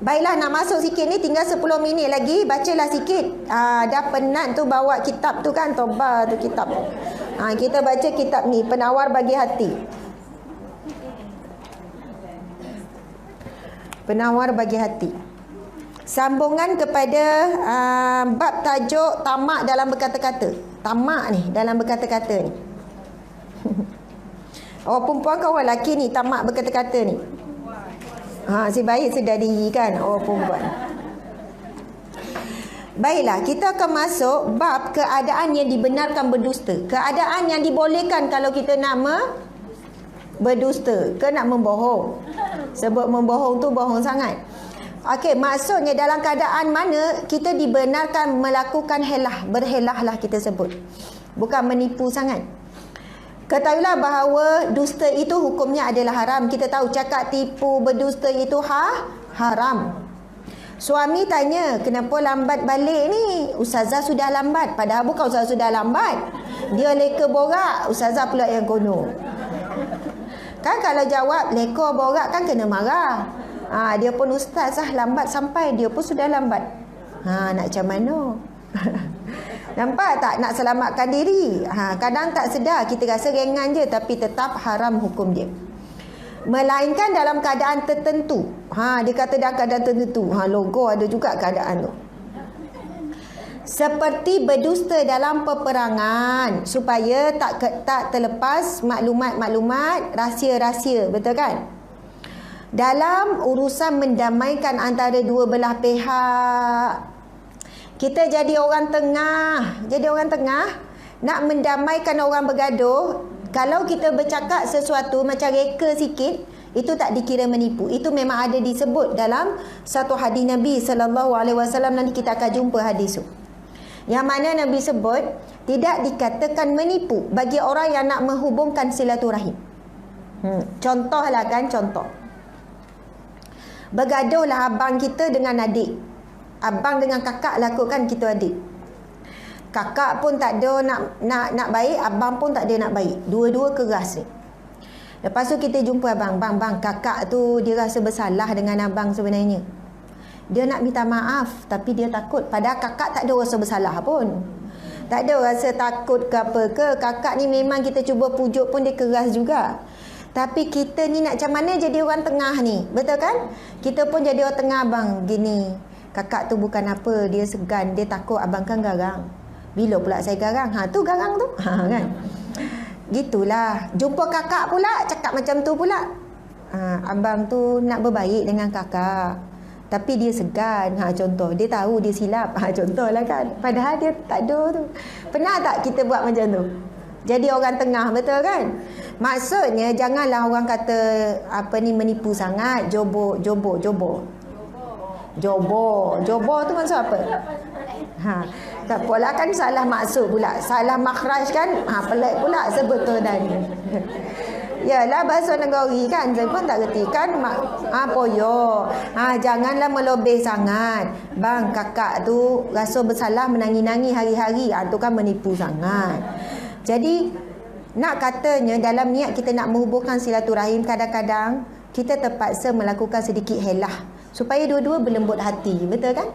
Baiklah, nak masuk sikit ni, tinggal 10 minit lagi. Bacalah sikit. Dah penat tu bawa kitab tu kan, Toba tu kitab. Kita baca kitab ni, Penawar Bagi Hati. Penawar Bagi Hati. Sambungan kepada bab tajuk tamak dalam berkata-kata. Tamak ni dalam berkata-kata ni. Orang perempuan ke orang lelaki ni tamak berkata-kata ni? Si baik sedar diri kan orang perempuan. Baiklah, kita akan masuk bab keadaan yang dibenarkan berdusta. Keadaan yang dibolehkan kalau kita nak berdusta ke nak membohong. Sebab membohong tu bohong sangat. Okey, maksudnya dalam keadaan mana kita dibenarkan melakukan helah, berhelah lah kita sebut. Bukan menipu sangat. Ketahuilah bahawa dusta itu hukumnya adalah haram. Kita tahu cakap tipu, berdusta itu haram. Suami tanya, kenapa lambat balik ni? Ustazah sudah lambat. Padahal bukan ustazah sudah lambat. Dia leka borak, ustazah pula yang kono. Kan kalau jawab leka borak kan kena marah. Dia pun ustazah lambat sampai, dia pun sudah lambat. Nak macam mana? Nampak tak? Nak selamatkan diri. Kadang tak sedar, kita rasa ringan je, tapi tetap haram hukum dia. Melainkan dalam keadaan tertentu. Dia kata dalam keadaan tertentu. Logo ada juga keadaan tu. Seperti berdusta dalam peperangan, supaya tak terlepas maklumat-maklumat rahsia-rahsia. Betul kan? Dalam urusan mendamaikan antara dua belah pihak. Kita jadi orang tengah. Nak mendamaikan orang bergaduh. Kalau kita bercakap sesuatu macam reka sikit, itu tak dikira menipu. Itu memang ada disebut dalam satu hadis Nabi SAW. Nanti kita akan jumpa hadis tu. Yang mana Nabi sebut, tidak dikatakan menipu bagi orang yang nak menghubungkan silaturahim. Contohlah kan, contoh. Bergaduhlah abang kita dengan adik. Abang dengan kakak lakukan kita adik. Kakak pun tak ada nak baik, abang pun tak ada nak baik. Dua-dua keras ni. Lepas tu kita jumpa abang. Bang, kakak tu dia rasa bersalah dengan abang sebenarnya. Dia nak minta maaf tapi dia takut. Padahal kakak tak ada rasa bersalah pun. Tak ada rasa takut ke apa ke. Kakak ni memang kita cuba pujuk pun dia keras juga. Tapi kita ni nak macam mana jadi orang tengah ni. Betul kan? Kita pun jadi orang tengah, bang. Gini. Kakak tu bukan apa, dia segan, dia takut abang kan garang. Bila pula saya garang? Tu garang tu. Kan? Gitulah. Jumpa kakak pula, cakap macam tu pula. Abang tu nak berbaik dengan kakak. Tapi dia segan. Contoh, dia tahu dia silap. Contohlah kan. Padahal dia tak ada tu. Pernah tak kita buat macam tu? Jadi orang tengah, betul kan? Maksudnya, janganlah orang kata menipu sangat. Jobo tu maksud apa? Tak apalah kan salah maksud pula. Salah makhraj kan? Pelik pula sebetulnya ni. Yalah bahasa negari kan. Saya pun tak reti kan. Poyo. Janganlah melebih sangat. Bang, kakak tu rasa bersalah menangi-nangi hari-hari. Tu kan menipu sangat. Jadi, nak katanya dalam niat kita nak menghubungkan silaturahim, kadang-kadang kita terpaksa melakukan sedikit helah. Supaya dua-dua berlembut hati. Betul kan?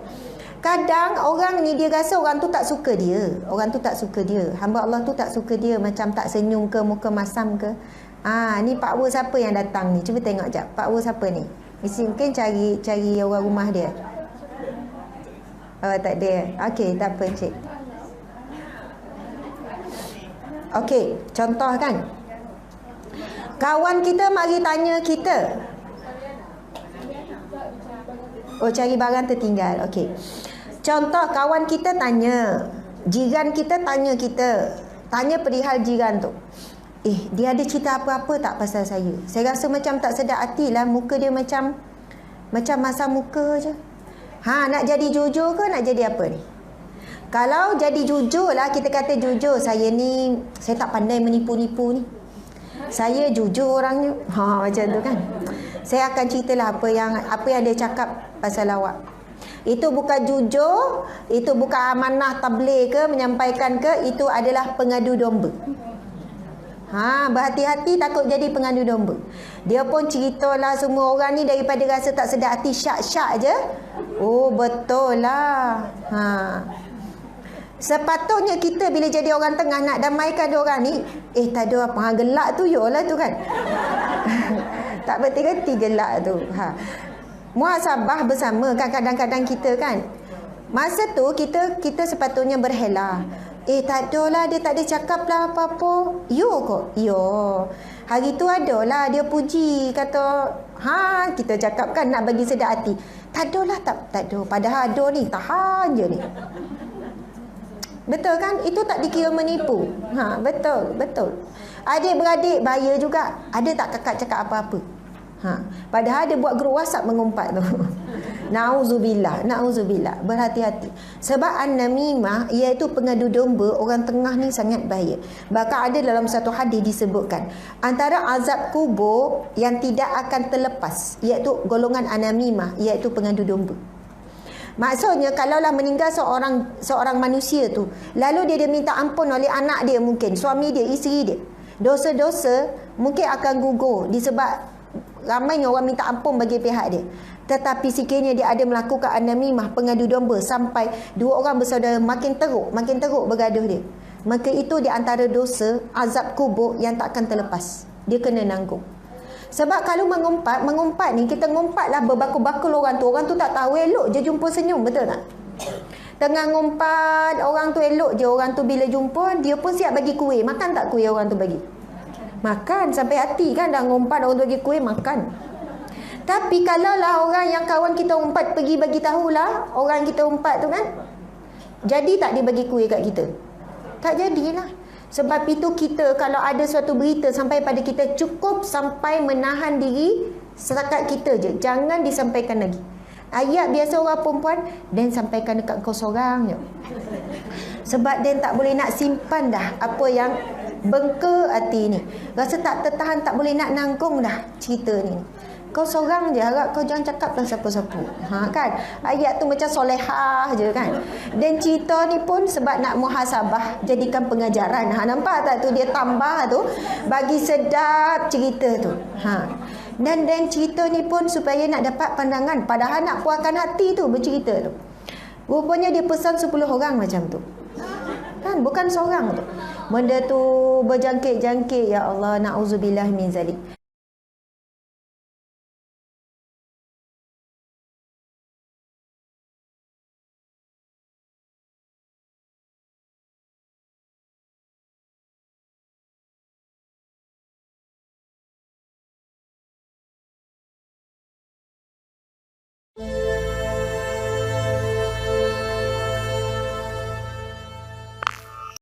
Kadang orang ni dia rasa orang tu tak suka dia. Orang tu tak suka dia. Hamba Allah tu tak suka dia. Macam tak senyum ke, muka masam ke. Ni Pak Wu siapa yang datang ni? Cuba tengok jap. Pak Wu siapa ni? Mungkin cari orang rumah dia. Tak ada. Okey, tak apa cik. Okey, contoh kan. Kawan kita mari tanya kita. Cari barang tertinggal. Okey. Contoh kawan kita tanya, jiran kita tanya kita. Tanya perihal jiran tu. Dia ada cerita apa-apa tak pasal saya? Saya rasa macam tak sedap hati lah. Muka dia macam masam muka je. Nak jadi jujur ke nak jadi apa ni? Kalau jadi jujur lah, kita kata jujur, saya tak pandai menipu-nipu ni. Saya jujur orangnya. Macam tu kan. Saya akan ceritalah apa yang dia cakap pasal awak. Itu bukan jujur, itu bukan amanah tabligh ke, menyampaikan ke, itu adalah pengadu domba. Berhati-hati takut jadi pengadu domba. Dia pun ceritalah semua orang ni daripada rasa tak sedar hati syak-syak je. Oh betul lah. Sepatutnya kita bila jadi orang tengah nak damaikan orang ni, tak ada apa, gelak tu yolah tu kan. Tak berhenti-henti gelak tu. Muhasabah bersama kan kadang-kadang kita kan. Masa tu kita sepatutnya berhela. Tak adalah, dia tak ada cakap lah apa-apa. Yo kok. Yo. Hari tu adalah dia puji, kata, kita cakap kan nak bagi sedar hati. Tak adalah, tak ada. Padahal ada ni, tahan je ni. Betul kan? Itu tak dikira menipu. Betul. Adik-beradik bahaya juga. Ada tak kakak cakap apa-apa? Padahal dia buat grup WhatsApp mengumpat tu. Nauzubillah. Berhati-hati. Sebab an-namimah iaitu pengadu domba, orang tengah ni sangat bahaya. Bahkan ada dalam satu hadis disebutkan antara azab kubur yang tidak akan terlepas iaitu golongan an-namimah iaitu pengadu domba. Maksudnya kalaulah meninggal seorang manusia tu, lalu dia minta ampun oleh anak dia, mungkin suami dia, isteri dia, dosa-dosa mungkin akan gugur disebab ramainya orang minta ampun bagi pihak dia. Tetapi sekiranya dia ada melakukan an-namimah, pengadu domba, sampai dua orang bersaudara makin teruk bergaduh dia, maka itu di antara dosa azab kubur yang tak akan terlepas. Dia kena nanggung. Sebab kalau mengumpat ni, kita ngumpatlah berbakul-bakul orang tu tak tahu, elok je jumpa senyum, betul tak? Tengah ngumpat, orang tu elok je, orang tu bila jumpa, dia pun siap bagi kuih. Makan tak kuih orang tu bagi? Makan, sampai hati kan dah ngumpat, orang tu bagi kuih, makan. Tapi kalaulah orang yang kawan kita umpat pergi bagi tahulah orang kita umpat tu kan, jadi tak dia bagi kuih kat kita? Tak jadilah. Sebab itu kita kalau ada suatu berita sampai pada kita, cukup sampai menahan diri setakat kita je, jangan disampaikan lagi. Ayat biasa orang perempuan, Dan sampaikan dekat kau seorang je. Sebab Dan tak boleh nak simpan dah apa yang bengke hati ni. Rasa tak tertahan, tak boleh nak nanggung dah cerita ni. Kau seorang je, harap kau jangan cakap dengan siapa-siapa. Kan? Ayat tu macam solehah je kan. Dan cerita ni pun sebab nak muhasabah, jadikan pengajaran. Nampak tak tu dia tambah tu, bagi sedap cerita tu. Dan cerita ni pun supaya nak dapat pandangan. Padahal nak puaskan hati tu bercerita tu. Rupanya dia pesan 10 orang macam tu. Kan? Bukan seorang tu. Benda tu berjangkit-jangkit. Ya Allah, na'udzubillah min zalik.